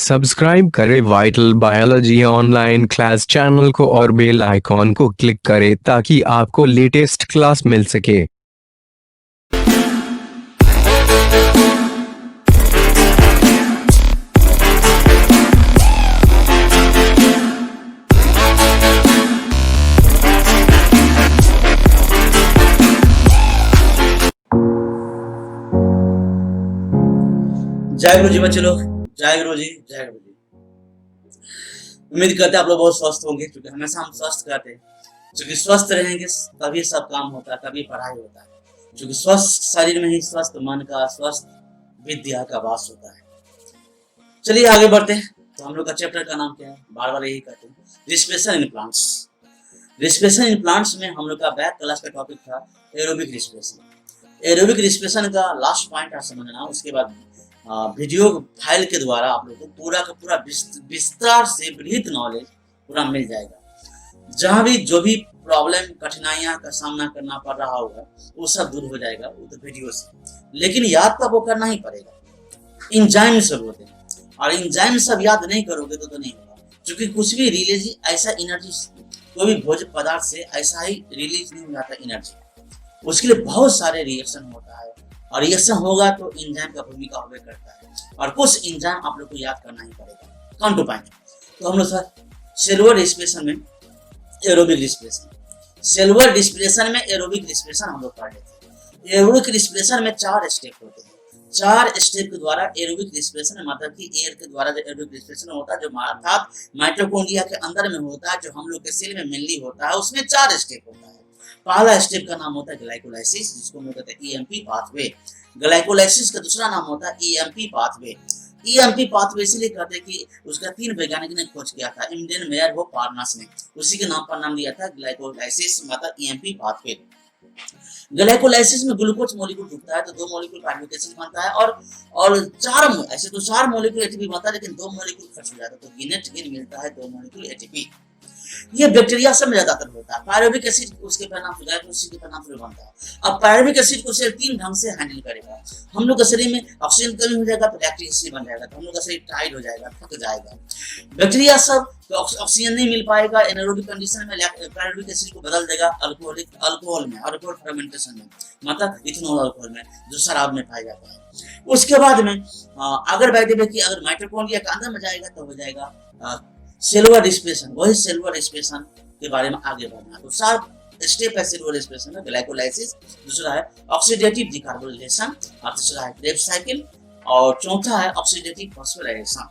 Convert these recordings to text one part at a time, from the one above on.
Subscribe करें vital biology online class channel को और बेल आइकॉन को क्लिक करें ताकि आपको लेटेस्ट क्लास मिल सके। जय गुरु जी बच्चे लोग, जय गुरु जी, जय गुरु जी। उम्मीद करते हैं आप लोग बहुत स्वस्थ होंगे, क्योंकि हमेशा हम स्वस्थ करते हैं। क्योंकि स्वस्थ रहेंगे तभी सब काम होता है, तभी पढ़ाई होता है। क्योंकि स्वस्थ शरीर में ही स्वस्थ मन का, स्वस्थ विद्या का वास होता है। चलिए आगे बढ़ते हैं। तो हम लोग का चैप्टर का नाम क्या है? बार बार यही कहते हैं, respiration in plants. Respiration in plants में हम लोग का बैक क्लास का टॉपिक था एरोबिक रिस्पिरेशन। एरोबिक रिस्पिरेशन का लास्ट पॉइंट आप समझना, उसके बाद वीडियो फाइल के द्वारा आप लोग को पूरा का पूरा विस्तार से विहित नॉलेज पूरा मिल जाएगा। जहां भी जो भी प्रॉब्लम कठिनाइयां का सामना करना पड़ रहा होगा वो सब दूर हो जाएगा वो तो वीडियो से। लेकिन याद तो आपको करना ही पड़ेगा। इंजाइम सब होते हैं और इंजाइम सब याद नहीं करोगे तो नहीं होगा। क्योंकि कुछ भी रिलीज ऐसा एनर्जी, कोई भी भोज्य पदार्थ से ऐसा ही रिलीज नहीं हो जाता एनर्जी। उसके लिए बहुत सारे रिएक्शन होता है और रिएक्शन होगा तो एंजाइम का भूमिका होवे करता है। और कुछ एंजाइम आप लोग को याद करना ही पड़ेगा। कौन टू पॉइंट। तो हम लोग सर सेलुलर रिस्पिरेशन में एरोबिक रिस्पिरेशन, सेलुलर रिस्पिरेशन में एरोबिक रिस्पिरेशन हम लोग पढ़ लेते हैं। एरोबिक रिस्पिरेशन में 4 स्टेप होते हैं। 4 स्टेप के द्वारा एरोबिक रिस्पिरेशन, मतलब कि एयर के द्वारा जो एरोबिक रिस्पिरेशन होता है, जो अर्थात माइटोकॉन्ड्रिया के अंदर में होता है, जो हम लोग के सेल में मेनली होता है, उसमें 4 स्टेप होता है। पहला स्टेप का नाम होता है ग्लाइकोलाइसिस, जिसको हम कहते हैं ईएमपी पाथवे। ग्लाइकोलाइसिस का दूसरा नाम होता है ईएमपी पाथवे। ईएमपी पाथवे इसलिए कहते हैं कि उसका 3 वैज्ञानिक ने खोज किया था, इमडेन, मेयर वो पार्नास ने। उसी के नाम पर नाम दिया था ग्लाइकोलाइसिस, मतलब ईएमपी पाथवे। ग्लाइकोलाइसिस में ग्लूकोज मॉलिक्यूल टूटता है तो 2 मॉलिक्यूल कार्बोनिक एसिड बनता है और 4 ऐसे तो 4 मॉलिक्यूल एटीपी बनता है, लेकिन 2 मॉलिक्यूल खर्च हो जाता है तो गिनेट गेन मिलता है 2 मॉलिक्यूल एटीपी। ये बैक्टीरिया सब में ज्यादातर होता है। पायरुविक एसिड उसके परिणाम से जाएगा, उसी के परिणाम से बनता है। अब पायरुविक एसिड को सिर्फ 3 ढंग से हैंडल करेगा। हम लोग के शरीर में ऑक्सीजन कमी हो जाएगा तो लैक्टिक एसिड बन जाएगा, तो हम लोग का शरीर टाइट हो जाएगा, थक जाएगा। बैक्टीरिया सब तो ऑक्सीजन नहीं मिल पाएगा, एनारोबिक कंडीशन में पायरुविक एसिड को बदल देगा अल्कोहल में, अल्कोहल फर्मेंटेशन में, मतलब इथेनॉल अल्कोहल में, जो शराब में पाया जाता है। उसके बाद में अगर बैक्टीरिया अगर माइटोकॉन्ड्रिया के अंदर में जाएगा तो हो जाएगा सेलुलर रिस्पिरेशन। वही सेलुलर रिस्पिरेशन के बारे में आगे बढ़ना। तो 7 स्टेप है सेलुलर रिस्पिरेशन में। ग्लाइकोलाइसिस, दूसरा है ऑक्सीडेटिव डिकार्बोनाइलेशन, और तीसरा है क्रेब्स साइकिल, और चौथा है ऑक्सीडेटिव फॉस्फोराइलेशन।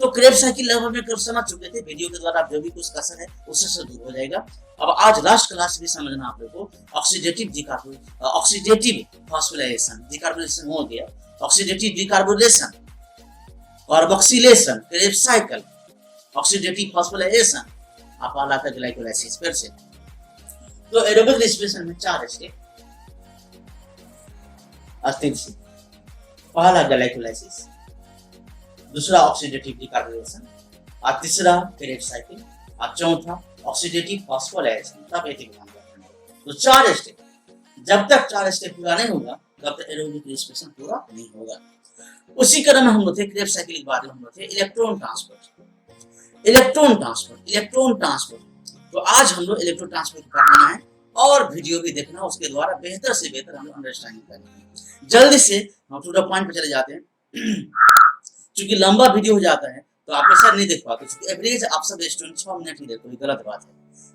तो क्रेब्स साइकिल लगभग में कब समझ चुके थे, वीडियो के द्वारा जो भी कुछ कसर है उससे से दूर हो जाएगा। अब आज लास्ट क्लास भी समझना आप लोग को ऑक्सीडेटिव फॉस्फोराइलेशन, डिकार्बोनाइलेशन हो गया, oxidative decarbonation, carboxylation, Krebs cycle, oxidative phosphorylation, आप आता ग्लाइकोलाइसिस। फिर से तो एरोबिक रिस्पिरेशन में 4 स्टेप अस्तित्व। पहला ग्लाइकोलाइसिस, दूसरा ऑक्सीडेटिव डिकार्बोनेशन, और तीसरा क्रेब्स साइकिल, और चौथा ऑक्सीडेटिव फॉस्फोराइलेशन। तब एटिक नाम रखना है। तो 4 स्टेप, जब तक 4 स्टेप पूरा नहीं होगा तब तक एरोबिक रिस्पिरेशन पूरा नहीं होगा। उसी क्रम में हम लोग थे क्रेब्स साइकिल के बाद हम लोग थे इलेक्ट्रॉन ट्रांसपोर्ट। Electron transport. तो आज हम लोग इलेक्ट्रॉन ट्रांसपोर्ट करना है और वीडियो भी देखना, उसके द्वारा बेहतर से बेहतर हम लोग अंडरस्टैंडिंग करेंगे। जल्दी से हम टू द पॉइंट पे चले जाते हैं। क्योंकि लंबा वीडियो हो जाता है तो आप लोग शायद नहीं देख पाते, क्योंकि एवरेज आप सब 6 मिनट ही देखो, गलत बात है।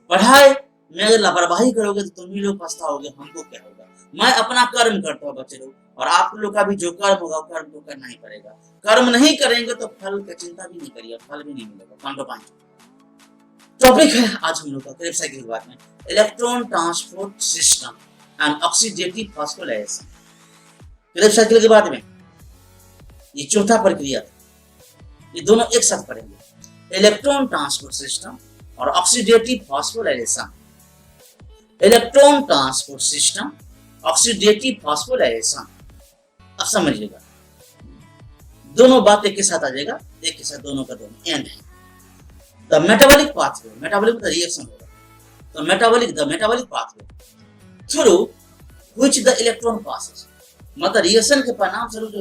पढ़ाई में अगर लापरवाही करोगे तो तुम ही लोग पछताओगे, हमको क्या होगा। मैं अपना कर्म करता हूँ बच्चे लोग, और आप लोग का भी जो कर्म होगा कर्म को करना ही पड़ेगा। कर्म नहीं करेंगे तो फल की चिंता भी नहीं करिए, फल भी नहीं मिलेगा। कौन पॉइंट टॉपिक है आज हम लोग का क्रेब्स साइकिल के बारे में, electron transport system and oxidative phosphorylation. Krebs cycle के बाद में ये चौथा प्रक्रिया था, ये दोनों एक साथ पढ़ेंगे, इलेक्ट्रॉन ट्रांसपोर्ट सिस्टम और oxidative phosphorylation. Electron transport system, oxidative phosphorylation. अब समझिएगा, दोनों बात एक के साथ आ जाएगा, एक के साथ दोनों का दोनों एंड है। द मेटाबॉलिक पाथवे, मेटाबॉलिक का रिएक्शन होगा, तो metabolic pathway through which the electron passes, मतलब रिएक्शन के परिणाम स्वरूप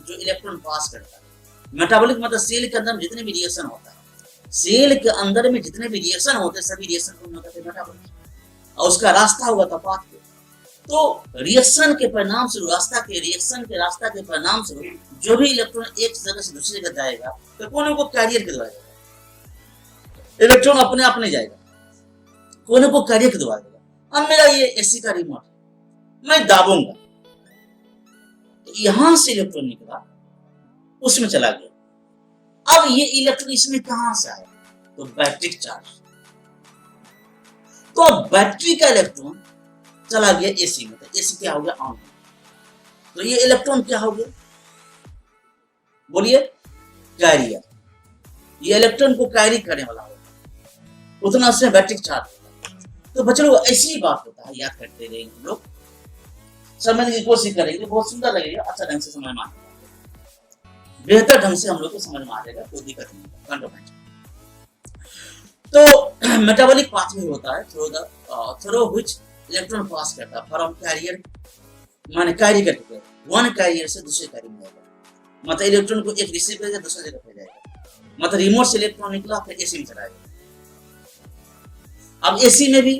जो इलेक्ट्रॉन पास करता है मेटाबॉलिक मतलब सेल के अंदर जितने भी रिएक्शन होता है, सेल के अंदर में जितने भी रिएक्शन होते हैं सभी रिएक्शन को हम लोग कहते हैं मेटाबॉलिक। और उसका रास्ता हुआ था पाथ पे। तो रिएक्शन के परिणाम स्वरूप रिएक्शन के रास्ता के परिणाम स्वरूप जो भी इलेक्ट्रॉन एक जगह से दूसरी जगह जाएगा तो कोने को कैरियर के द्वारा जाएगा, इलेक्ट्रॉन अपने आप नहीं जाएगा, कोने को कैरियर के द्वारा जाएगा। अब मेरा ये एसी का रिमोट है, मैं दाबूंगा तो यहां से इलेक्ट्रॉन निकला उसमें चला गया। अब ये इलेक्ट्रॉन इसमें कहां से आया, तो बैटरी चार्ज। तो अब बैटरी का इलेक्ट्रॉन चला गया एसी में, तो एसी क्या हो गया, ऑन। तो ये इलेक्ट्रॉन क्या हो गया, बोलिए, कैरियर। ये इलेक्ट्रॉन को कैरी करने वाला होगा, उतना उसमें बैटरी चार्ज होगा। तो बच्चों ऐसी ही बात होता है, याद करते रहेंगे हम लोग, समझने की कोशिश करेंगे, बहुत सुंदर लगेगा, अच्छा ढंग से समझ में आएगा, बेहतर ढंग से हम लोग को समझ में आ जाएगा, कोई दिक्कत नहीं। तो मेटाबॉलिक पाथवे होता है थ्रू व्हिच इलेक्ट्रॉन पास करता है फ्रॉम कैरियर, माने कैरी करते हैं वन कैरियर से दूसरे कैरियर में जाएगा, मतलब इलेक्ट्रॉन को एक रिसीव करेगा दूसरी जगह पे जाएगा, मतलब रिमोट से इलेक्ट्रॉन निकला फिर एसी में चला जाएगा। अब एसी में भी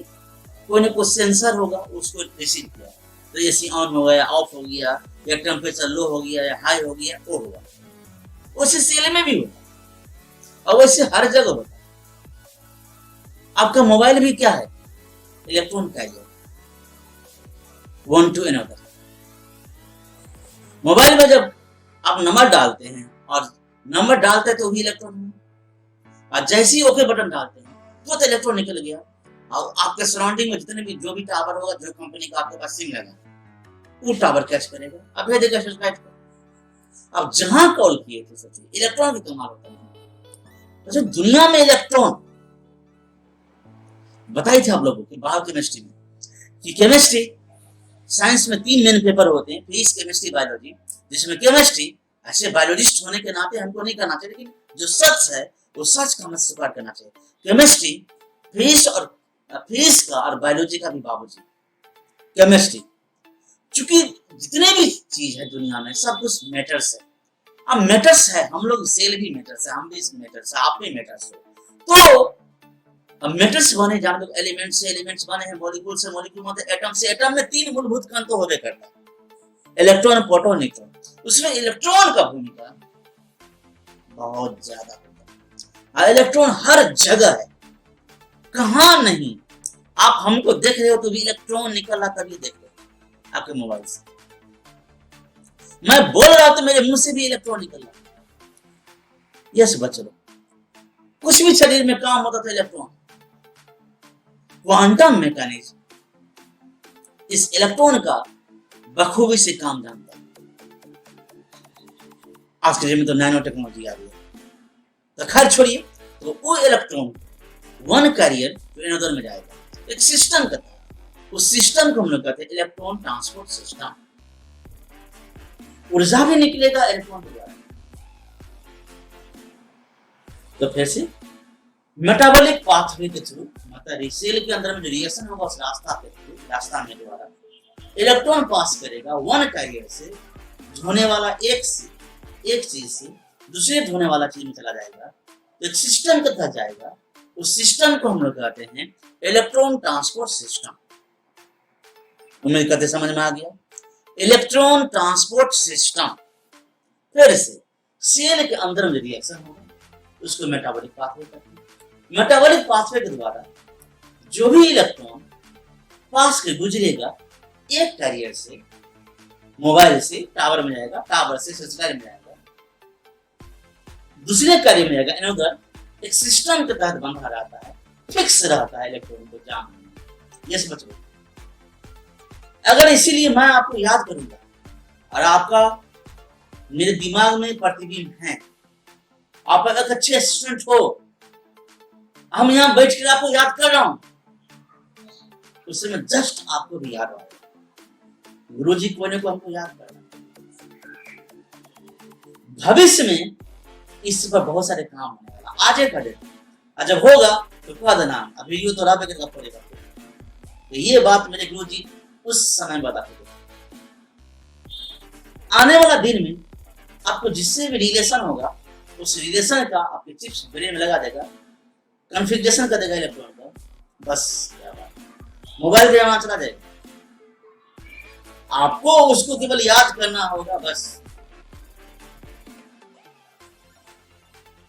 कोई ना कोई सेंसर होगा, उसको रिसीव किया तो एसी ऑन हो गया, ऑफ हो गया, या टेम्परेचर लो हो गया या हाई हो गया, वो होगा। उसी सेल में भी होगा और वैसे हर जगह होता है। आपका मोबाइल भी क्या है, electron carrier, one two another. Mobile में जब आप नंबर डालते हैं और नंबर डालते हैं तो भी इलेक्ट्रॉन है, और जैसे ही ओके बटन डालते हैं तो इलेक्ट्रॉन निकल गया। और आपके सराउंडिंग में जितने भी जो भी टावर होगा, जो कंपनी का आपके पास सिम लगा वो टावर कैच करेगा, अब भेजेगा सैटेलाइट को। अब जहां कॉल किए थे सोचिए, इलेक्ट्रॉन की कमाल होता है। अच्छा, दुनिया में इलेक्ट्रॉन बताई थे आप लोगों की बायोकेमिस्ट्री में कि केमिस्ट्री साइंस में 3 मेन पेपर होते हैं, फिजिक्स, केमिस्ट्री, बायोलॉजी, जिसमें केमिस्ट्री ऐसे बायोलॉजिस्ट होने के नाते हमको नहीं करना चाहिए, लेकिन जो सच है वो सच का हमें स्वीकार करना चाहिए। केमिस्ट्री फिजिक्स का और बायोलॉजी का भी बाबूजी केमिस्ट्री, क्योंकि जितने भी चीज है दुनिया में सब कुछ मैटर्स है। अब मैटर्स है, हम लोग सेल भी मैटर्स है, हम भी मैटर्स है, आप भी मैटर्स हो। तो अब मैटर्स बने, जान लो एलिमेंट से एलिमेंट्स बने हैं, मॉलिक्यूल से मॉलिक्यूल, मतलब एटम से एटम में 3 मूलभूत कण तो होबे करता है, इलेक्ट्रॉन, प्रोटॉन, न्यूट्रॉन। उसमें इलेक्ट्रॉन का भूमिका बहुत ज्यादा होता है। इलेक्ट्रॉन हर जगह है, कहां नहीं। आप हमको देख रहे हो तो भी इलेक्ट्रॉन निकल रहा, तभी देख रहे हो आपके मोबाइल से। मैं बोल रहा हूं तो मेरे मुंह से भी इलेक्ट्रॉन निकल रहा। यस बच्चों, कुछ भी शरीर में काम होता था इलेक्ट्रॉन, क्वांटम मैकेनिज्म इस इलेक्ट्रॉन का बखूबी से काम जानता है। आज के दिन में तो नैनो टेक्नोलॉजी आ गई है, तो खैर छोड़िए। तो वो electron one carrier to another में जाएगा, एक सिस्टम का था, उस सिस्टम को हम लोग कहते हैं इलेक्ट्रॉन ट्रांसपोर्ट सिस्टम। ऊर्जा भी निकलेगा इलेक्ट्रॉन के द्वारा। तो फिर से मेटाबॉलिक पाथवे के थ्रू, मतलब सेल के अंदर में जो रिएक्शन होगा उस रास्ता में द्वारा इलेक्ट्रॉन पास करेगा वन कैरियर से, होने वाला एक चीज से दूसरे होने वाला चीज में चला जाएगा, एक सिस्टम के तहत जाएगा। उस सिस्टम को हम लोग कहते हैं इलेक्ट्रॉन ट्रांसपोर्ट सिस्टम। उम्मीद करते समझ में आ गया, इलेक्ट्रॉन ट्रांसपोर्ट सिस्टम। फिर से सेल के अंदर में रिएक्शन होगा, उसको मेटाबॉलिक पाथवे कहते हैं। मेटाबॉलिक पाथवे के द्वारा जो भी इलेक्ट्रॉन पास के गुजरेगा, एक कैरियर से मोबाइल से टावर में जाएगा, टावर से सैटेलाइट में जाएगा, दूसरे कैरियर में जाएगा, अनदर एक सिस्टम के तहत बंधा रहता है, फिक्स रहता है इलेक्ट्रॉन को जाम। यस बच्चों, अगर इसीलिए मैं आपको याद करूंगा और आपका मेरे दिमाग में प्रतिबिंब है, आप एक अच्छे स्टूडेंट हो, हम यहाँ बैठ कर आपको याद कर रहा हूं, उस समय जस्ट आपको भी याद आएगा गुरु जी कोने को हमको याद कर रहा। भविष्य में इस पर बहुत सारे काम होने वाला, आज कर देना, जब होगा तो कह देना, अभी वीडियो तो रहा करना पड़ेगा। तो ये बात मेरे गुरु जी उस समय बताते थे। आने वाला दिन में आपको जिससे भी रिलेशन होगा उस रिलेशन का आपके चिप्स ब्रेन में लगा देगा, कॉन्फ़िगरेशन कर देगा इलेक्ट्रॉन का, बस क्या बात, मोबाइल के जमाना चला जाएगा। आपको उसको केवल याद करना होगा बस।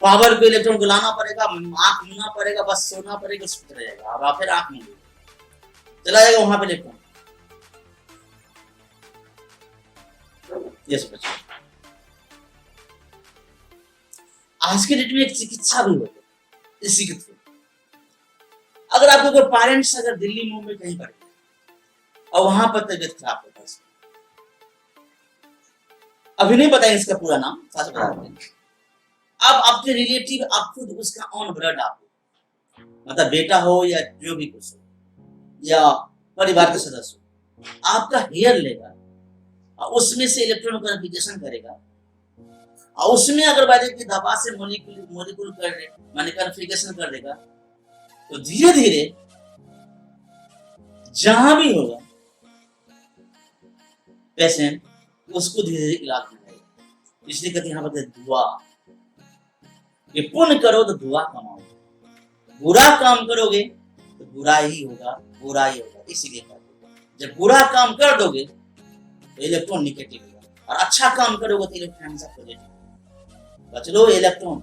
पावर को इलेक्ट्रॉन को लाना पड़ेगा, आंख मूंदना पड़ेगा, बस सोना पड़ेगा, उस पर जाएगा। अब आप फिर आंख मूंद चला जाएगा वहां पे इलेक्ट्रॉन। ये समझ। आज के डेट में एक चिकित्सा भी होती है इसी के थ्रू। अगर आपके कोई पेरेंट्स अगर दिल्ली मुंबई कहीं पर और वहां पर तबियत खराब होता है, अभी नहीं बताएंगे इसका पूरा नाम, सच बता देंगे। अब आपके रिलेटिव आप खुद उसका ऑन ब्लड आप मतलब बेटा हो या जो भी कुछ हो या परिवार के सदस्य हो, आपका हेयर लेगा और उसमें से इलेक्ट्रॉन कॉन्फ़िगरेशन करेगा और उसमें अगर बात की दवा से मॉलिक्यूल कर दे माने कॉन्फ़िगरेशन कर देगा, तो धीरे धीरे जहां भी होगा पेशेंट उसको धीरे धीरे इलाज मिलेगा। इसलिए कहते हैं यहाँ पर दुआ, कि पुण्य करो तो दुआ कमाओ, बुरा काम करोगे तो बुरा ही होगा, बुरा ही होगा। इसीलिए जब बुरा काम कर दोगे तो इलेक्ट्रॉन निगेटिव होगा और अच्छा काम करोगे तो इलेक्ट्रॉन हमेशा पॉजिटिव। बच लो इलेक्ट्रॉन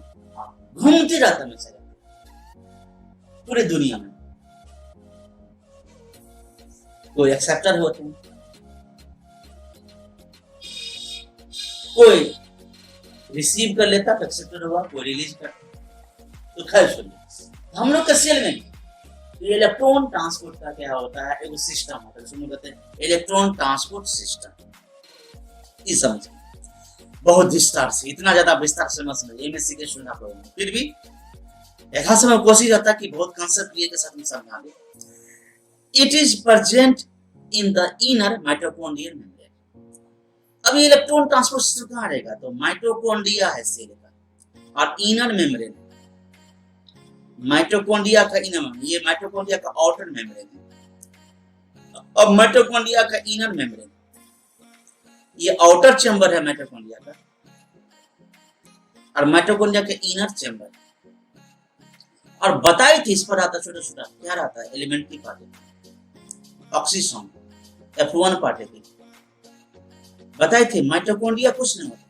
घूमते रहता है पूरी दुनिया में। कोई एक्सेप्टर होते हैं, कोई रिसीव कर लेता तो एक्सेप्टर हुआ, कोई रिलीज करता। तो खैर सुनिए, हम लोग का सेल में इलेक्ट्रॉन ट्रांसपोर्ट का क्या होता है, एक सिस्टम होता है, जिसमें कहते हैं इलेक्ट्रॉन ट्रांसपोर्ट सिस्टम। ये समझ बहुत विस्तार से, इतना ज्यादा विस्तार से मत समझिए, एमएससी के सुनना पड़ेगा, फिर भी यथा समय कोशिश रहता है कि बहुत कंसेप्ट क्लियर के साथ में समझा दे। It is present in the inner mitochondrial membrane. अब ये इलेक्ट्रॉन ट्रांसपोर्ट सिस्टम कहाँ रहेगा, तो माइटोकॉन्ड्रिया है सेल का और इनर मेम्ब्रेन, माइटोकॉन्ड्रिया का इनर मेम्ब्रेन, ये माइटोकॉन्ड्रिया का आउटर मेम्ब्रेन है। अब माइटोकॉन्ड्रिया का इनर मेम्ब्रेन, ये आउटर चैम्बर है माइटोकॉन्ड्रिया का, और माइटोकॉन्ड्रिया का इनर चैम्बर। और बताई थी इस पर आता छोटा छोटा क्या रहता है, elementary particle, oxygen, F1 particle बताए थे। माइटोकॉन्ड्रिया कुछ नहीं होता।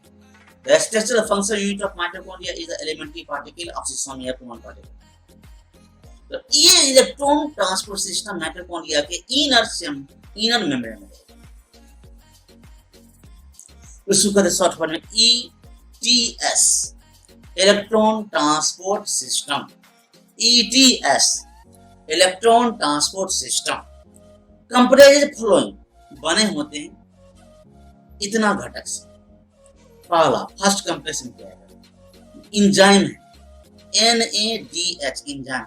The structural function unit of mitochondria is the elementary particle oxygen F1 particle. तो ये इलेक्ट्रॉन ट्रांसपोर्ट सिस्टम माइटोकॉन्ड्रिया के इनर मेम्ब्रेन में, उसको कहते हैं शॉर्ट फॉर्म में ETS, electron transport system. ETS, electron transport system. कंप्रेज फ्लोइंग बने होते हैं इतना घटक से। पहला फर्स्ट कंप्रेशन क्या है, इंजाइम है, NADH इंजाइम,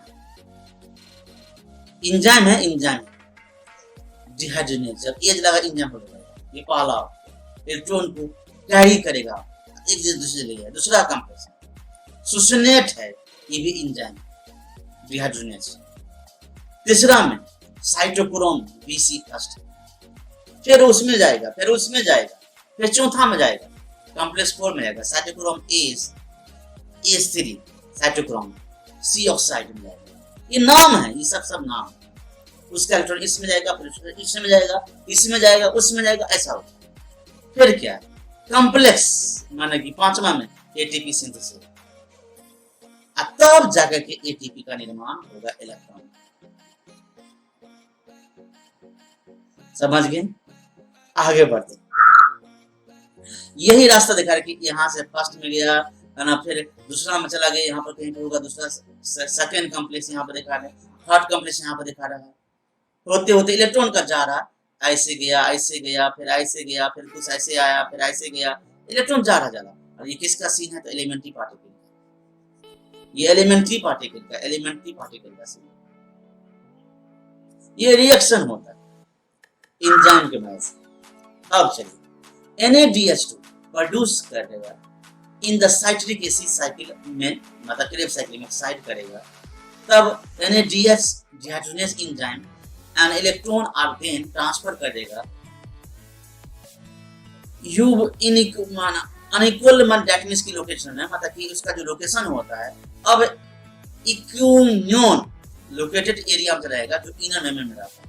इंजाइम है, इंजाइम डिहाइड्रोजनेज, जब एज लगा इंजाइम हो जाएगा। ये पहला इलेक्ट्रॉन को कैरी करेगा एक से दूसरे ले जाएगा। दूसरा कंप्रेशन सुसनेट है, ये भी इंजाइम डिहाइड्रोजनेज। तीसरा में साइटोक्रोम BC फर्स्ट, फिर उसमें जाएगा, फिर उसमें जाएगा, फिर चौथा में जाएगा कॉम्प्लेक्स 4 में जाएगा cytochrome AS3 cytochrome C oxide में जाएगा। ये नाम है, ये सब नाम। उसका इलेक्ट्रॉन इसमें जाएगा, फिर इसमें जाएगा, इसमें जाएगा, उसमें जाएगा, ऐसा होगा। फिर क्या है, कॉम्प्लेक्स माने कि पांचवा में ATP सिंथेसिस, तब जाकर के ATP का निर्माण होगा इलेक्ट्रॉन। समझ गए? आगे बढ़ते, यही रास्ता दिखा रहा है कि यहाँ से फर्स्ट में गया है ना, फिर दूसरा में चला गया, यहाँ पर कहीं पर होगा दूसरा, सेकंड कॉम्प्लेक्स यहाँ पर दिखा रहा है, थर्ड कॉम्प्लेक्स यहाँ पर दिखा रहा है। होते होते इलेक्ट्रॉन का जा रहा, ऐसे गया, ऐसे गया, फिर ऐसे गया, फिर कुछ ऐसे आया, फिर ऐसे गया, इलेक्ट्रॉन जा रहा। और ये किसका सीन है, तो एलिमेंट्री पार्टिकल, ये एलिमेंट्री पार्टिकल का सीन। ये रिएक्शन होता है एंजाइम के वजह से। अब चलिए, NADH2 प्रोड्यूस करेगा in the citric acid cycle में, मतलब क्रेब साइकिल में साइड करेगा, तब NADH dehydrogenase enzyme and electron are then transfer कर देगा अनइक्वल मन दैट मींस की लोकेशन है, मतलब कि उसका जो लोकेशन होता है अब इक्यूनियन लोकेटेड एरिया में रहेगा जो इनर मेमोरी में रहता है,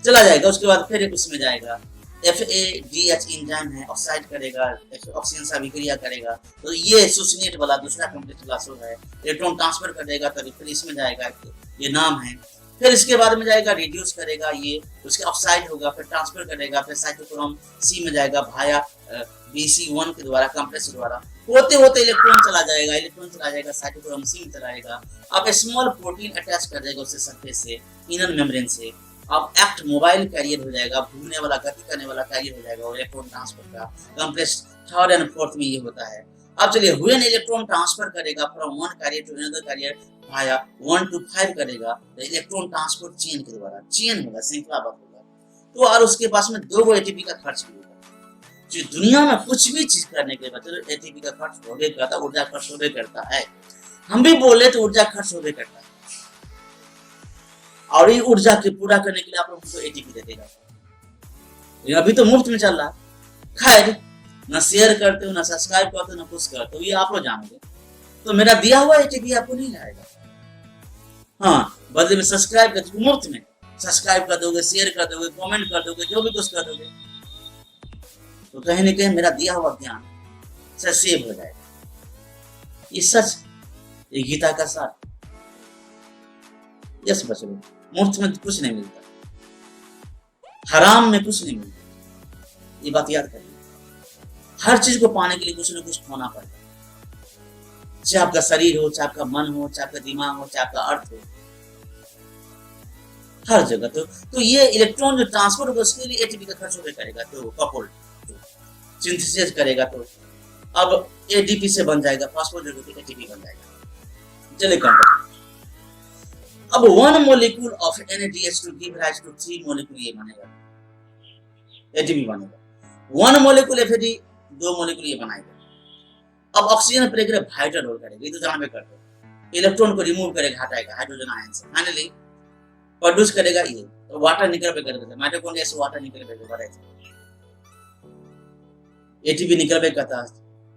चला जाएगा। उसके बाद फिर उसमें जाएगा, FADH इंजाइम है, ऑक्साइड करेगा, ऑक्सीजन से अभिक्रिया करेगा, तो ये सुसिनेट वाला दूसरा कम्प्लीट क्लास है, इलेक्ट्रॉन ट्रांसफर कर देगा, तभी फिर इसमें जाएगा, ये नाम है। फिर इसके बाद में जाएगा रिड्यूस करेगा, ये उसके ऑक्साइड होगा, फिर ट्रांसफर करेगा, फिर साइटोक्रोम C में जाएगा भाया BC1 के द्वारा, कंप्लेक्स द्वारा, होते होते इलेक्ट्रॉन चला जाएगा साइटोक्रोम C में चला जाएगा। अब स्मॉल प्रोटीन अटैच कर देगा उससे सरफेस से, इनर मेम्ब्रेन से। अब एक्ट मोबाइल कैरियर हो जाएगा, घूमने वाला गति करने वाला कैरियर हो जाएगा इलेक्ट्रॉन ट्रांसफर का। कॉम्प्लेक्स थर्ड एंड फोर्थ में ये होता है। अब चलिए व्हेन इलेक्ट्रॉन ट्रांसफर करेगा from one carrier to another carrier भाया 1 to 5 करेगा, तो इलेक्ट्रॉन ट्रांसपोर्ट चेन के द्वारा, चेन होगा, श्रृंखलाबद्ध होगा। तो और उसके पास में 2 एटीपी का खर्च भी होगा। जो दुनिया में कुछ भी चीज करने के बाद तो एटीपी का खर्च होबे करता, ऊर्जा खर्च होबे करता है। हम भी बोले तो ऊर्जा खर्च होबे करता है, और ये ऊर्जा के पूरा करने के लिए आप लोगों को एटीपी दे देगा। ये अभी तो मुफ्त में चल रहा है। खैर, ना शेयर करते हो, ना सब्सक्राइब करते हो, ना कुछ करते हो, ये आप लोग जानोगे। तो मेरा दिया हुआ एटीपी आपको नहीं आएगा। हाँ, बदले में सब्सक्राइब कर, मुफ्त में सब्सक्राइब कर दोगे, शेयर कर दोगे, कमेंट कर दोगे, जो भी कुछ कर दोगे, तो कहीं ना कहीं मेरा दिया हुआ ज्ञान से सेव हो जाएगा। ये सच, ये गीता का सार। यस बच्चों, मुफ्त में कुछ नहीं मिलता, हराम में कुछ नहीं मिलता, ये बात याद करिए। हर चीज को पाने के लिए कुछ न कुछ खोना पड़ता है, चाहे आपका शरीर हो, चाहे आपका मन हो, चाहे आपका दिमाग हो, चाहे आपका अर्थ हो, हर जगह। तो ये इलेक्ट्रॉन जो ट्रांसफर होगा उसके लिए एटीपी का खर्च होगा करेगा, तो कपल सिंथेसिस करेगा, तो अब एडीपी से बन जाएगा, फास्फोलिपिड एटीपी बन जाएगा। चलिए कंप्लीट। अब 1 molecule of NADH to give rise to 3 molecule ये बनेगा, एटीपी बनेगा। 1 molecule FAD, 2 molecule ये बनाएगा। अब ऑक्सीजन प्रेगर वाइटल रोल करेगा, ये तो जानबे करते हो। इलेक्ट्रॉन को रिमूव करेगा, हटाएगा हाइड्रोजन आयन से, फाइनली प्रोड्यूस करेगा ये, तो वाटर निकल पे करता है, माइटोकॉन्ड्रिया से वाटर निकल पे करता है, एटीपी निकल पे करता है,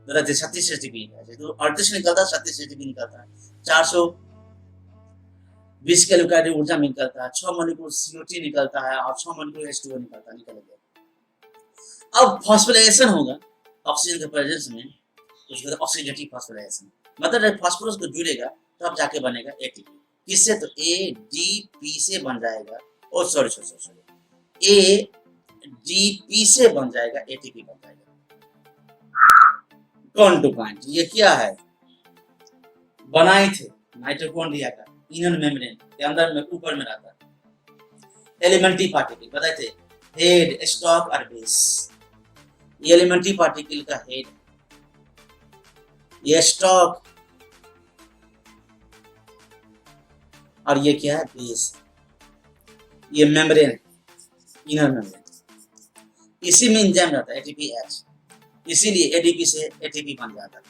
तो 36 एटीपी है, तो 38 निकलता है, 37 एटीपी निकलता है, 420 कैलोरी ऊर्जा निकलता है, 6 मोलिक्यूल CO2 निकलता है, और 6 मोलिक्यूल H2O निकलता है, निकल गया। अब फॉस्फोराइलेशन होगा ऑक्सीजन के प्रेजेंस में, तो उसको ऑक्सीडेटिव फॉस्फोराइलेशन, मतलब फास्फोरस को जुड़ेगा तो अब जाके बनेगा एटीपी। किससे? तो ADP से बन जाएगा, ओ सॉरी ADP से बन जाएगा, एटीपी बन जाएगा। कौन टू पॉइंट, ये क्या है, बनाए थे माइटोकॉन्ड्रिया का इनर मेम्ब्रेन के अंदर में, ऊपर में रहता है एलिमेंट्री पार्टिकल, बताए थे हेड, स्टॉक और बेस। ये एलिमेंट्री पार्टिकल का हेड, ये स्टॉक, और ये क्या है, बेस। ये मेम्ब्रेन, इनर मेम्ब्रेन, इसी में एंजाइम रहता है ATPase, इसीलिए एडीपी से एटीपी बन जाता है।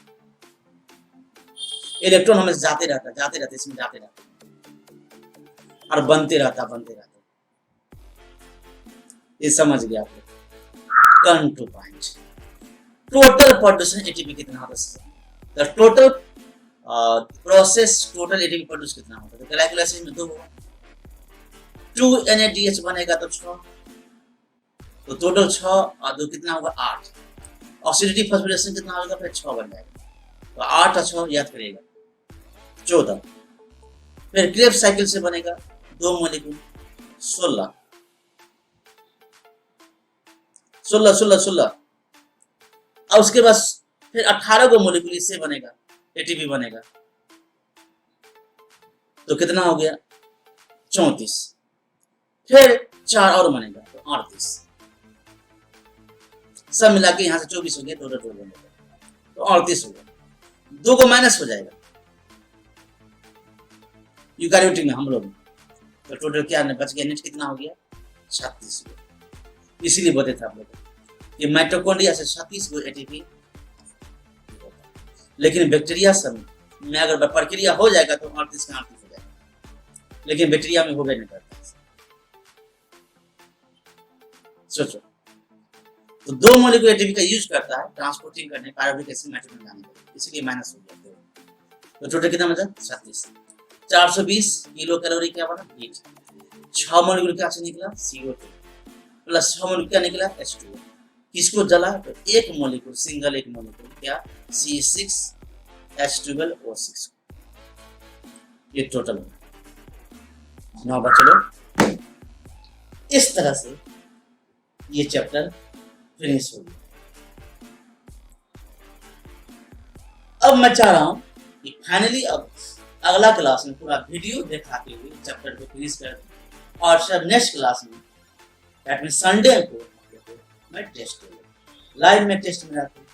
इलेक्ट्रॉन हमें जाते रहता इसमें जाते रहता और बनते रहता। ये समझ गया आप लोग। Come two point, total production ATP कितना होता है, the total process total ATP produce कितना होता है, तो कैलकुलेशन में 2 होगा, 2 NADH बनेगा तो 6, तो टोटल 6 और 2 कितना होगा, 8। ऑक्सीडेटिव फॉस्फोराइलेशन कितना होगा, फिर 6 बन जाएगा, तो 8 और 6 याद करिएगा, 14। फिर क्रेब्स साइकिल से बनेगा 2 मोलिक्यूल, 16 और उसके बाद फिर 18 को मोलिक्यूल इससे बनेगा, एटीपी बनेगा, तो कितना हो गया, 34। फिर 4 और बनेगा, तो 38। सब मिला के यहाँ से 24 हो गया, टोटल तो 38 हो गया। 2 को माइनस हो जाएगा यूकारियोटिक में, हम लोग, तो टोटल क्या बच गया, नेट कितना हो गया, 36 हो गया। इसीलिए बोलते थे आप लोग कि माइटोकॉन्ड्रिया से 36 को एटीपी, लेकिन बैक्टीरिया सब में अगर प्रक्रिया हो जाएगा तो 38 का 38 हो जाएगा, लेकिन बैक्टीरिया में होगा नहीं करता। सोचो, तो 2 मॉलिक्यूल एटीपी का यूज करता है ट्रांसपोर्टिंग करने पायरुविक एसिड नाइट्रोजन में जाने के लिए, इसलिए माइनस हो गया 2। तो टोटल कितना बचा 36। 420 किलो कैलोरी क्या बना हीट। 6 मॉलिक्यूल क्या से निकला CO2 प्लस 6 मॉलिक्यूल क्या निकला H2O। किसको जला तो एक मॉलिक्यूल सिंगल एक मॉलिक्यूल क्या C6H12O6 ये टोटल हो। नाउ बच्चों इस तरह से ये चैप्टर फिनिश हो गया। अब मैं चाह रहा हूं कि फाइनली अब अगला क्लास में पूरा वीडियो दिखाते हुए चैप्टर को फिनिश कर दूं और सर नेक्स्ट क्लास में दैट मीन संडे को मैं टेस्ट लाइव में टेस्ट में रहता हूँ।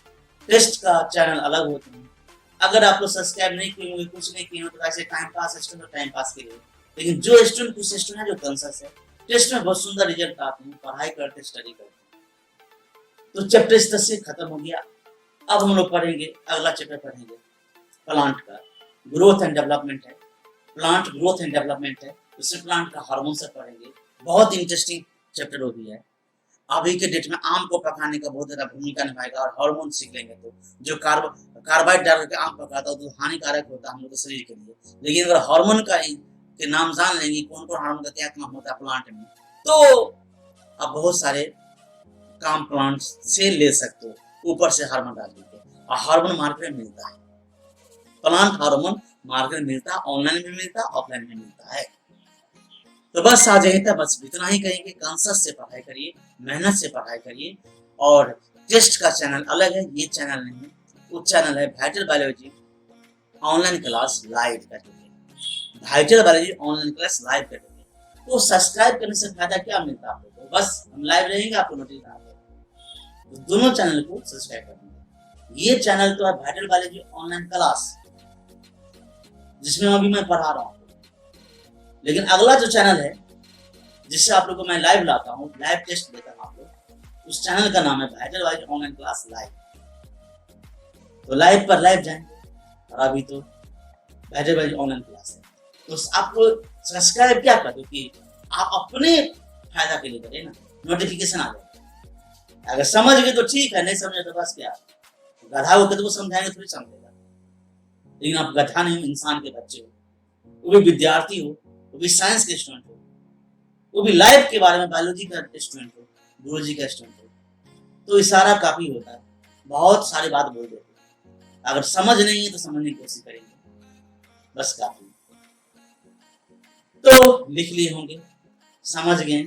टेस्ट का चैनल अलग होते हैं। अगर आप लोग सब्सक्राइब नहीं किए होंगे कुछ नहीं किए हो तो ऐसे टाइम पास स्टूडेंट तो टाइम पास के लिए, लेकिन जो स्टूडेंट कुछ स्टूडेंट है जो कॉन्शियस है टेस्ट में बहुत सुंदर रिजल्ट आते हैं, पढ़ाई करते स्टडी करते हैं। तो चैप्टर इस तरह से खत्म हो गया। अब हम लोग पढ़ेंगे अगला चैप्टर पढ़ेंगे प्लांट का ग्रोथ एंड डेवलपमेंट है। प्लांट ग्रोथ एंड डेवलपमेंट है, उससे प्लांट का हार्मोन से पढ़ेंगे। बहुत इंटरेस्टिंग चैप्टर वो भी है। अभी के डेट में आम को पकाने का बहुत ज्यादा भूमिका निभाएगा और हार्मोन सीख लेंगे तो जो कार्बाइड डाल के आम पकाता है तो हानिकारक होता है हम लोग के शरीर के लिए, लेकिन अगर हार्मोन का के नाम जान लेंगे कौन कौन हार्मोन का क्या काम होता है प्लांट में, तो आप बहुत सारे काम प्लांट से ले सकते हो ऊपर से हार्मोन डाल के। और हार्मोन मार्केट में मिलता है, प्लांट हार्मोन मार्केट में मिलता है, ऑनलाइन में मिलता है, ऑफलाइन में मिलता है। तो बस आज यही था, बस इतना ही कहेंगे। कॉन्शियस से पढ़ाई करिए, मेहनत से पढ़ाई करिए। और टेस्ट का चैनल अलग है, ये चैनल नहीं है, वो चैनल है vital biology online class live करेंगे। Vital biology online class live करेंगे। तो सब्सक्राइब करने से फायदा क्या मिलता है आप लोगों को, बस हम लाइव रहेंगे आपको नोटिस आ जाएगा। तो दोनों चैनल को सब्सक्राइब करेंगे। ये चैनल तो है वाइटल बायोलॉजी ऑनलाइन क्लास जिसमें अभी मैं पढ़ा रहा हूँ, लेकिन अगला जो चैनल है जिससे आप लोगों को मैं लाइव लाता हूँ, लाइव टेस्ट देता हूँ आप लोग, उस चैनल का नाम है vital biology online class live. तो लाइव पर लाइव जाएंगे। और अभी तो वाइटल बायोलॉजी ऑनलाइन क्लास है, तो आपको सब्सक्राइब क्या कर दो कि आप अपने फायदा के लिए करें ना, नोटिफिकेशन आ जाए। अगर समझ गए तो ठीक है, नहीं समझे तो बस क्या, गधा होकर तो वो समझाएंगे थोड़ी समझेगा। लेकिन आप गधा नहीं हो, इंसान के बच्चे हो, वो भी विद्यार्थी हो, वो भी साइंस के स्टूडेंट हो, वो भी लाइफ के बारे में बायोलॉजी का स्टूडेंट हो, बियोलॉजी का स्टूडेंट हो, तो इशारा काफी होता है। बहुत सारी बात बोल देते हैं, अगर समझ नहीं है तो समझने की कोशिश करेंगे, बस काफी। तो लिख लिए होंगे, समझ गए।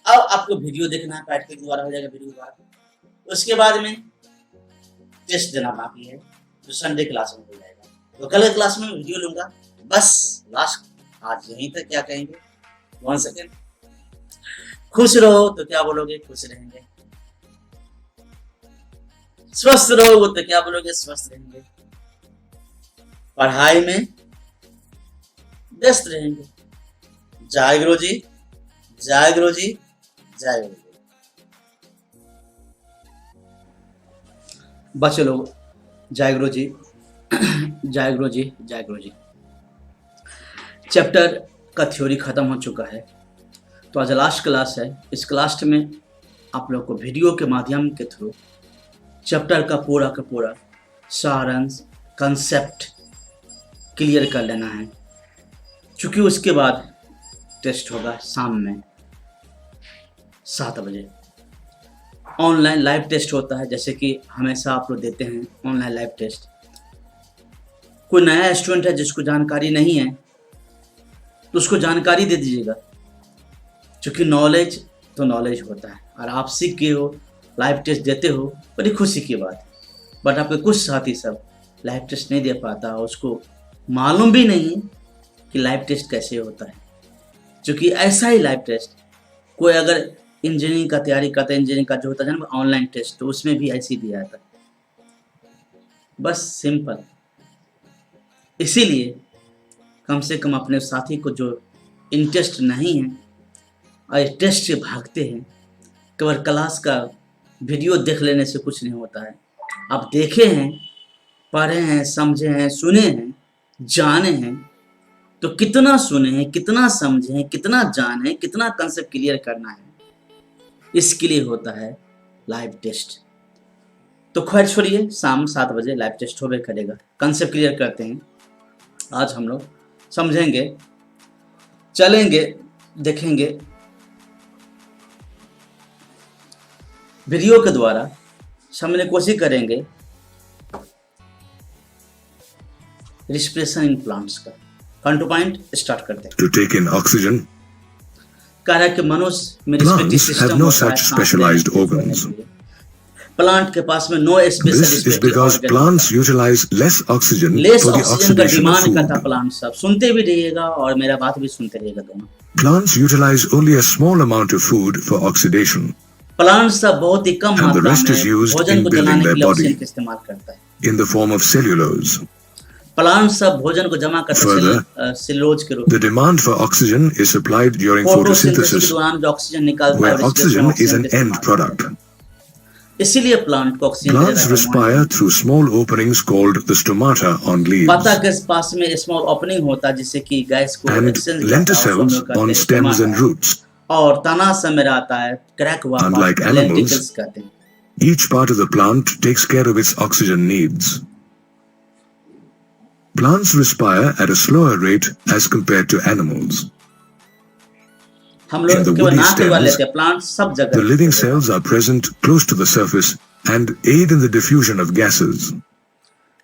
अब आपको वीडियो देखना है, प्रैक्टिस के द्वारा हो जाएगा वीडियो द्वारा। उसके बाद में टेस्ट देना बाकी है, तो संडे क्लास में हो जाएगा। तो कल क्लास में वीडियो लूंगा। बस लास्ट आज यहीं तक। क्या कहेंगे 1 सेकेंड। खुश रहो तो क्या बोलोगे, खुश रहेंगे। स्वस्थ रहो तो क्या बोलोगे, स्वस्थ रहेंगे। पढ़ाई में व्यस्त रहेंगे। जय गुरु जी, जय गुरु जी, जय गुरु जी। बच्चे लोग जय गुरु जी, जय गुरु जी, जय गुरु जी। चैप्टर का थ्योरी खत्म हो चुका है, तो आज लास्ट क्लास है। इस क्लास में आप लोग को वीडियो के माध्यम के थ्रू चैप्टर का पूरा सारांश कंसेप्ट क्लियर कर लेना है, क्योंकि उसके बाद टेस्ट होगा शाम में 7 बजे। ऑनलाइन लाइव टेस्ट होता है, जैसे कि हमेशा आप लोग देते हैं ऑनलाइन लाइव टेस्ट। कोई नया स्टूडेंट है जिसको जानकारी नहीं है तो उसको जानकारी दे दीजिएगा, क्योंकि नॉलेज तो नॉलेज होता है। और आप सीख गए हो, लाइव टेस्ट देते हो, बड़ी खुशी की बात है। बट आपके कुछ साथी सब लाइव टेस्ट नहीं दे पाता, उसको मालूम भी नहीं कि लाइव टेस्ट कैसे होता है। क्योंकि ऐसा ही लाइव टेस्ट कोई अगर इंजीनियरिंग का तैयारी करता है, इंजीनियरिंग का जो होता है ना ऑनलाइन टेस्ट, तो उसमें भी ऐसे ही दिया जाता है, बस सिंपल। इसीलिए कम से कम अपने साथी को जो इंटरेस्ट नहीं है और टेस्ट से भागते हैं, केवल क्लास का वीडियो देख लेने से कुछ नहीं होता है। आप देखे हैं, पढ़े हैं, समझे हैं, सुने हैं, जाने हैं, तो कितना सुने हैं, कितना समझे हैं, कितना जाने हैं, कितना कंसेप्ट क्लियर करना है, इसके लिए होता है लाइव टेस्ट। तो खैर छोड़िए, शाम 7 बजे लाइव टेस्ट होबे करेगा। कंसेप्ट क्लियर करते हैं। आज हम लोग समझेंगे, चलेंगे, देखेंगे वीडियो के द्वारा, समझने की कोशिश करेंगे रिस्पिरेशन इन प्लांट्स का। पॉइंट टू पॉइंट स्टार्ट करते हैं। To take in oxygen, कह रहा है कि मनुष्य में respiratory plants system have no such specialized organs. Plant के पास में no special This is because plants utilize less oxygen less for the oxygen का oxidation of डिमांड करता food. प्लांट सब। सुनते भी रहिएगा और मेरा बात भी सुनते रहिएगा दोनों। Plants utilize only a small amount of food for oxidation. Plant सब बहुत ही कम And the मात्रा rest is में used भोजन in को building जलाने के their लिए body. ऑक्सीजन का इस्तेमाल करता है। In the form of cellulose. Plant सब भोजन को जमा करते Further, हैं सेलुलोज के रूप The demand for oxygen is supplied during में। फोटोसिंथेसिस के photosynthesis, दौरान जो ऑक्सीजन निकलता है where respiration oxygen is oxygen an का end इस्तेमाल product. करता है। इसीलिए प्लांट को ऑक्सीजन Plants देना respire through small openings called the stomata on पत्ता leaves, के पास में स्मॉल ओपनिंग होता है जिससे कि गैस को and एक्सचेंज करता है, lenticels उसको हम लोग on कहते हैं stems and stomata। roots. और तना समय रहता है क्रैक हुआ Unlike पार्ट, animals, लेंटिकल्स कहते हैं। Each part of the plant takes care of its oxygen needs. Plants respire at a slower rate as compared to animals. हम In लोग the केवल woody नाक के बारे stems, लेते हैं, प्लांट सब The जगह living cells are present close to the surface and aid in the diffusion of gases.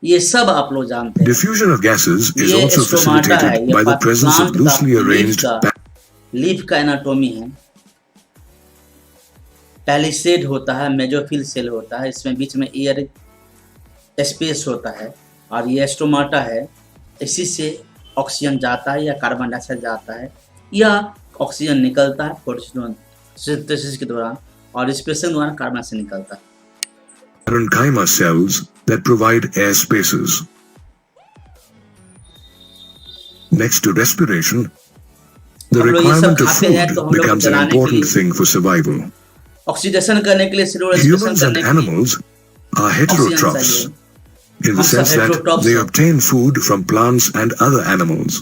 ये सब आप लोग जानते हैं। Diffusion of gases is ये also स्टोमाटा है, facilitated ये by the presence of plant का loosely arranged लीफ का एनाटोमी है। पैलिसेड होता है, मेजोफिल सेल होता है, इसमें बीच में एयर स्पेस होता है, और ये स्टोमाटा है। इसी से ऑक्सीजन जाता है या कार्बन डाइऑक्साइड जाता है या ऑक्सीजन निकलता है फोटोसिंथेसिस के दौरान, और रिस्पिरेशन के दौरान कार्बन से निकलता है। parenchyma cells that provide air spaces. Next to respiration, the हम लोग ये सब requirement of खाते हैं food तो हम लोग becomes an जलाने के important लिए thing for survival. ऑक्सीडेशन करने के लिए सेलुलर रेस्पिरेशन Humans and करने के लिए animals are ऑक्सीजन heterotrophs चाहिए। in the हम सब sense that heterotrophs they हैं। obtain food from plants and other animals.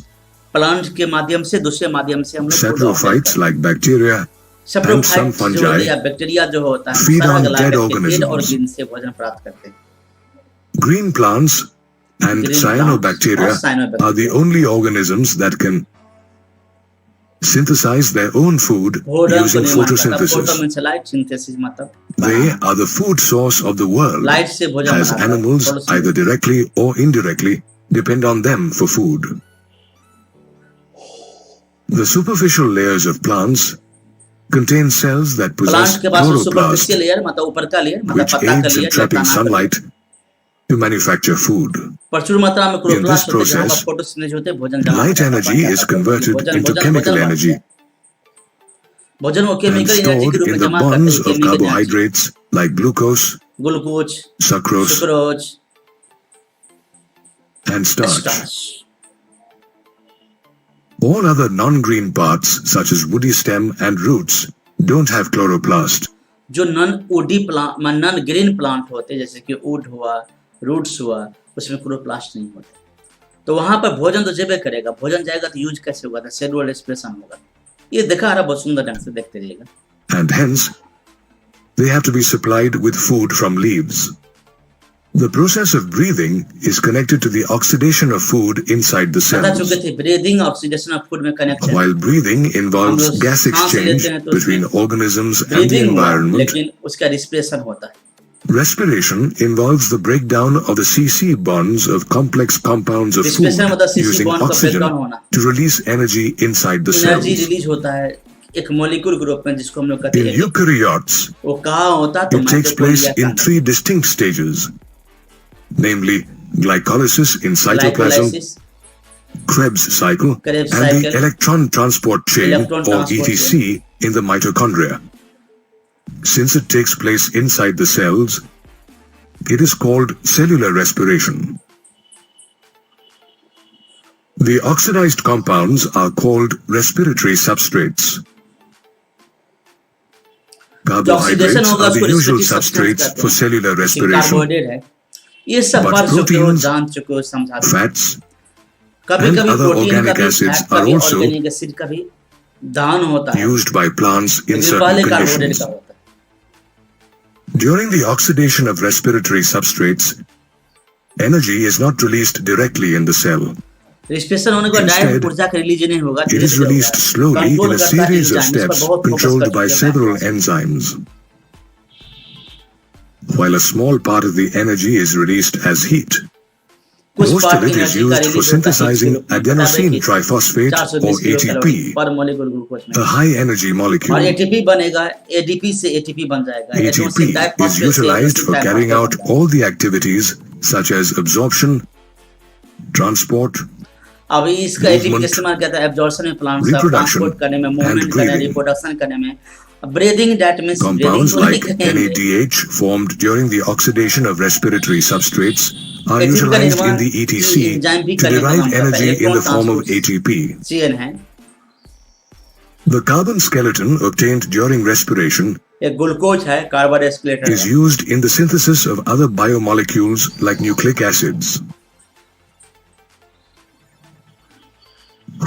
Plant के माध्यम से, दूसरे माध्यम से हम लोग Saprophytes like bacteria and some saprophyte जो होते fungi हैं या बैक्टीरिया जो होता है, feed सारा on गला dead करके डेड organisms. ऑर्गेन से भोजन प्राप्त करते हैं। Green plants and Green cyanobacteria plants और cyanobacteria are the only organisms that can synthesize their own food भोजन को using निर्माण करता है। photosynthesis. फोटोसिंथेसिस सिंथेसिस मतलब They are the food source of the world, light से भोजन as बनाता है। animals photosynthesis। either directly or indirectly depend on them for food. The superficial layers of plants contain cells that possess plant के पास chloroplast, superficial layer मतलब ऊपर का layer मतलब which पत्ता का aids in लेयर या trapping तना का layer, sunlight to manufacture food. प्रचुर मात्रा में In this क्लोरोप्लास्ट होते हैं जहाँ process, पर फोटोसिंथेसिस होते हैं, भोजन जमा Light होता है, energy पानी is आता है, converted भोजन into भोजन chemical भोजन energy बनता है। भोजन को and केमिकल एनर्जी के stored रूप में in the जमा करते bonds हैं, of chemical energy, carbohydrates like glucose, glucose, sucrose, sucrose, and starch. Starch. All other non-green parts, such as woody stem and roots, don't have chloroplast. जो non green plant होते हैं जैसे कि would हुआ, roots हुआ, उसमें chloroplast नहीं होते। तो वहां पर भोजन तो जेबे करेगा, भोजन जाएगा तो यूज कैसे होगा, सेलुलर रेस्पिरेशन होगा। ये देखा आ रहा, बहुत सुंदर ढंग से देखते रहिएगा। And hence, they have to be supplied with food from leaves. The process of breathing is connected to the oxidation of food inside the बता cells. चुके थे ब्रीदिंग ऑक्सीडेशन ऑफ फूड में कनेक्शन। While breathing involves हम लोग gas सांस exchange लेते हैं तो between organisms and the breathing हुआ, environment, लेकिन उसका रिस्पिरेशन होता है। respiration involves the breakdown of the CC bonds of complex compounds of food respiration मतलब सीसी using बॉन्ड का oxygen ब्रेकडाउन होना, to release energy inside the energy cells. Release होता है एक मॉलिक्यूल के रूप में जिसको हम लोग कहते In हैं। eukaryotes, वो कहाँ होता तो it takes place mitochondria in 3 distinct stages, namely glycolysis in cytoplasm, glycolysis, Krebs cycle, Krebs and the cycle, electron transport chain electron or transport ETC in the mitochondria. Since it takes place inside the cells, it is called cellular respiration. The oxidized compounds are called respiratory substrates. Carbohydrates होगा are the उसको usual respiratory substance substrates कहते for हैं। cellular कि respiration. Carbohydrate है, ये सब But पढ़ चुके हो, proteins, जान चुके हो, समझा चुके हो। Fats कभी and कभी other प्रोटीन organic का भी acids फैट का are भी also ऑर्गेनिक एसिड का भी दान होता है, used by plants in लेकिन certain पहले कार्बोहाइड्रेट conditions. का होता है। During the oxidation of respiratory substrates, energy is not released directly in the cell. Respiration होने के बाद डायरेक्ट Instead, ऊर्जा का रिलीज नहीं होगा, It धीरे is धीरे released होगा। slowly in कंट्रोल a करता है series of एंजाइम, इस पर steps बहुत फोकस controlled कर by चुके हैं several मैं। enzymes. While a small part of the energy is released as heat, कुछ most part of it is energy का used for रिलीज होता है हीट के synthesizing रूप में। बता दें adenosine कि triphosphate 420 or kilo calorie ATP, पर मॉलिक्यूल ग्लूकोज में, a high energy और molecule. एटीपी बनेगा, एडीपी से एटीपी बन जाएगा, ATP एडेनोसिन is डाइफॉस्फेट से utilized adenosine for carrying diphosphate out बन जाएगा। all the activities such as absorption, transport, अब इसका एटीपी का movement, इस्तेमाल करता है एब्जॉर्प्शन में, प्लांट reproduction, ट्रांसपोर्ट करने में, and मूवमेंट करने में, breathing. रिप्रोडक्शन करने में। Breathing that means breathing Compounds तो नहीं like कहेंगे। NADH formed during the oxidation of respiratory substrates are ATP का utilized निर्माण in the की ETC एंजाइम भी to करने का derive काम करता है, energy in electron the form of transport ATP. Chain है। The carbon skeleton obtained during respiration एक ग्लूकोज है, कार्बन एस्केलेटर is है। used in the synthesis of other biomolecules like nucleic acids.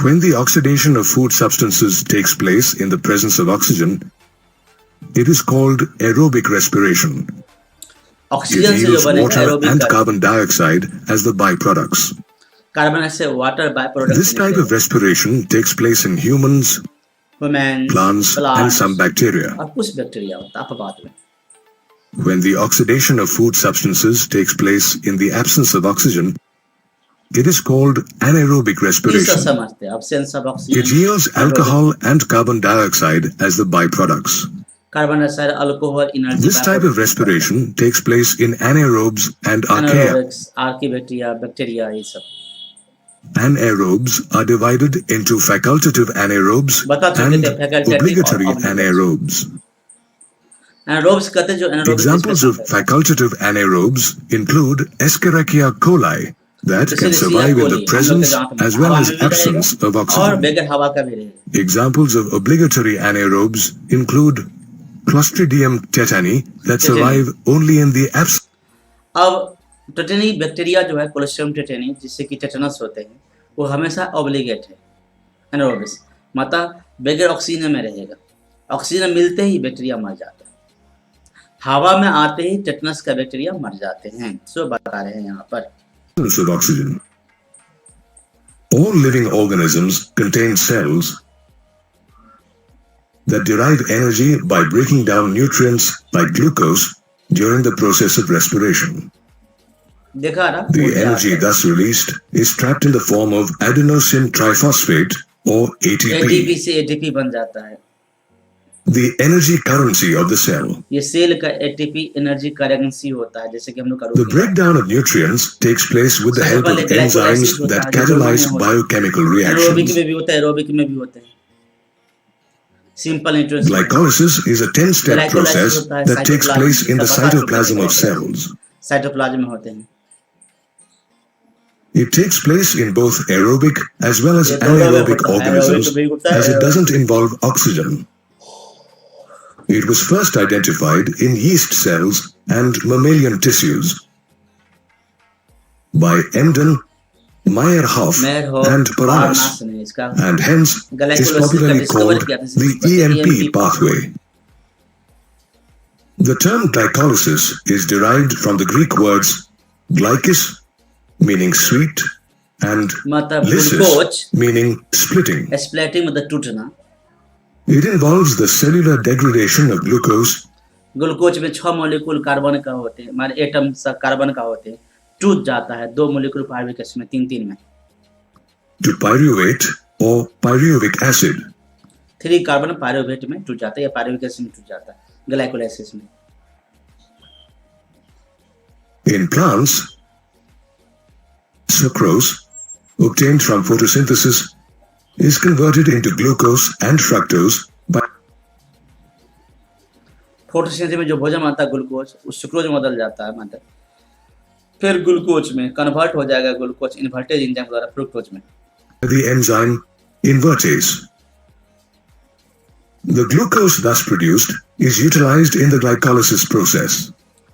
When the oxidation of food substances takes place in the presence of oxygen, it is called aerobic respiration. It oxygen से जो yields बनेगा water aerobic and carbon dioxide as the byproducts. Carbon से water byproduct This type of respiration takes place in humans, human, plants, and some bacteria. और कुछ bacteria होता है अपवाद में। When the oxidation of food substances takes place in the absence of oxygen, it is called anaerobic तीसरा respiration. समझते हैं, absence of It oxygen, yields alcohol and carbon dioxide as the byproducts. Carbon dioxide, alcohol, energy. This type of respiration takes place in anaerobes and archaea. Anaerobics, archaebacteria, bacteria, ये सब। Anaerobes are divided into facultative anaerobes बता चुके and थे facultative obligatory और anaerobes. Anaerobes कहते हैं जो anaerobic Examples of facultative anaerobes include Escherichia coli that can survive in the presence as well as absence of और oxygen. बगैर हवा का भी रहेगा। Examples of obligatory anaerobes include Clostridium tetani that survive only in the absence. अब टेटेनी bacteria जो है, कोलेस्ट्रियम टेटेनी, जिससे कि टेटनस होते हैं, वो हमेशा ऑब्लिगेट है एनारोबिस, मतलब बगैर ऑक्सीजन में रहेगा। ऑक्सीजन मिलते ही बैक्टीरिया मर जाता है, हवा में आते ही टेटनस का बैक्टीरिया मर जाते हैं। सो बता रहे हैं यहाँ पर Of oxygen. All living organisms contain cells that derive energy by breaking down nutrients like glucose during the process of respiration. देखा ना, The energy thus released is trapped in the form of adenosine triphosphate or ATP ATP, से ATP बन जाता है। the energy currency of the cell. ये cell का ATP energy currency होता है, जैसे कि हम लोग का The breakdown of nutrients takes place with the help of enzymes that catalyze biochemical aerobic reactions. में भी होता है, एरोबिक में भी होते हैं। Simple nutrients. Glycolysis is a 10-step process that takes place in the cytoplasm of cells. Cytoplasm में होते हैं। It takes place in both aerobic as well as anaerobic organisms as it doesn't involve oxygen. It was first identified in yeast cells and mammalian tissues by Emden, Meyerhoff, and Paranas, ने इसका and hence is popularly called the EMP pathway. The term glycolysis is derived from the Greek words glykis, meaning sweet, and मतलब lysis, glucose meaning splitting. Splitting मतलब टूटना। It involves the cellular degradation of glucose glucose में 6 molecule carbon का होते हैं, हमारे atom carbon का होते हैं, टूट जाता है 2 मॉलिक्यूल पायरुविक एसिड में, 3 में। to pyruvate or pyruvic acid. 3 carbon pyruvate में टूट जाता है या पायरुविक एसिड में टूट जाता है, ग्लाइकोलाइसिस में। In plants, sucrose, obtained from photosynthesis, is converted into glucose and fructose by photosynthesis में जो भोजन बनता है ग्लूकोज, उस सुक्रोज में बदल जाता है, मतलब फिर ग्लूकोज में कन्वर्ट हो जाएगा, ग्लूकोज इन्वर्टेज एंजाइम द्वारा फ्रुक्टोज में। the enzyme invertase. The glucose thus produced is utilized in the glycolysis process.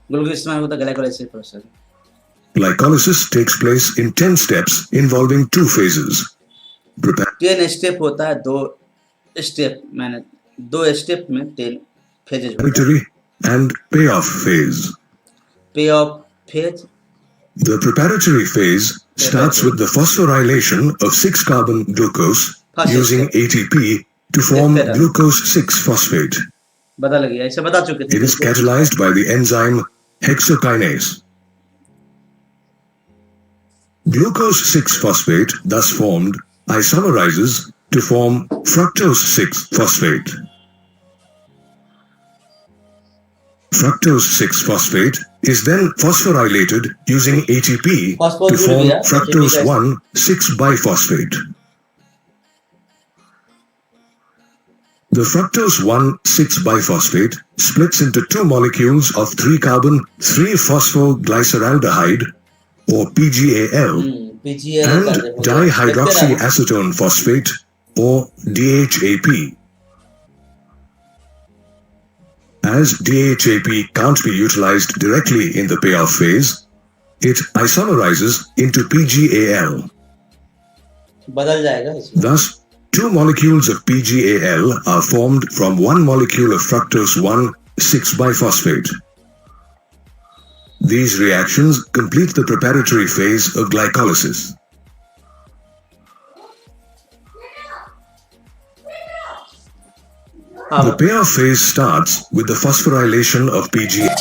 Glucose इस्तेमाल होता है glycolysis process. Glycolysis takes place in 10 steps involving 2 phases. 10 step होता है, 2 स्टेप मैंने 2 स्टेप में 10 फेजेज होता है। Preparatory and payoff phase. payoff phase. The preparatory phase starts with the phosphorylation of 6-carbon glucose using ATP to form glucose 6-phosphate. बदल गया, इसे बता चुके थे. It is catalyzed by the enzyme hexokinase. Glucose 6-phosphate, thus formed, isomerizes to form fructose 6-phosphate. Fructose 6-phosphate is then phosphorylated using ATP to form fructose 1,6-biphosphate. The fructose 1,6-biphosphate splits into two molecules of 3-carbon 3-phosphoglyceraldehyde or PGAL and dihydroxyacetone phosphate or DHAP. As DHAP can't be utilized directly in the payoff phase, it isomerizes into PGAL. बदल जाएगा इसमें. Thus, two molecules of PGAL are formed from one molecule of fructose 1,6-biphosphate. These reactions complete the preparatory phase of glycolysis. The payoff phase starts with the phosphorylation of PGAL.